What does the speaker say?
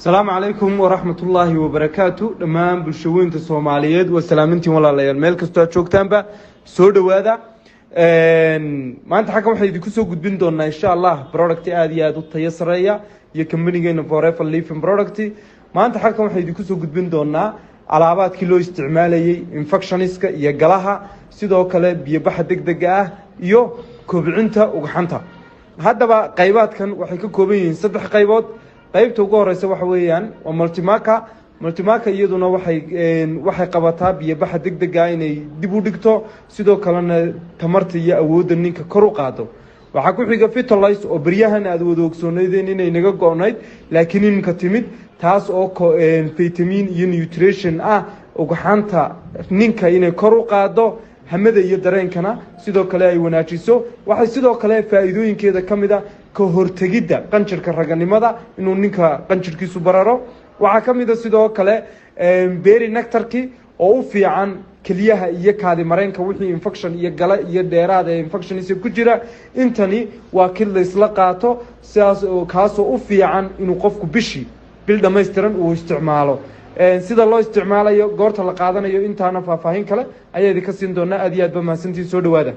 السلام عليكم ورحمة الله وبركاته دمان بالشوين الصوماليات وسلامتي ولا ليال ميل كستو جوجتان با سو دوادا ما انت حكم waxay idinku soo gudbin doonaa insha Allah product aad iyo aad u tayo sareeya iyo company-geena Forever Living product maanta xalkan waxay idinku soo gudbin doonaa alaabaadkii loo isticmaalayay infectioniska iyo galaha sidoo kale biyo baxa degdeg ah iyo kobcinta ugxanta haddaba qaybaadkan waxay ka kooban yihiin saddex qaybood qaybta ugu horeysa waxa weeyaan waa multimaka iyaduna waxay qabataa biyo baxa degdeg ah inay dib u dhigto sidoo kalena tamarta iyo awoodda ninka kor u qaado waxa ku xiga Vitalize oo baryahan aad wada ogsoonaydeen inay naga go'nayd laakiin imka timid taas oo vitamin iyo nutrition ah ugxanta ninka inay kor u qaado hamada iyo dareenkana sidoo kale ay wanaajiso waxay sidoo kale faa'iidooyinkeeda kamid ah ka hortagida qanjirka raganimada inuu ninka qanjirkiisu bararo waxa kamid ah sidoo kale berry nectar-ki oo u fiican kaliyaha iyo kaadi mareenka wixii infection iyo gala iyo dheeraad ee infectionis ku jira intani waa kid la isla qaato sidaas oo kaasoo u fiican inuu qofku bil dhameystiran uu isticmaalo sida loo isticmaalayo goorta la qaadanayo intaana faahfaahin kale ayaa idin ka siin doonaa aad iyo aad ba mahadsantiin soo dhawaada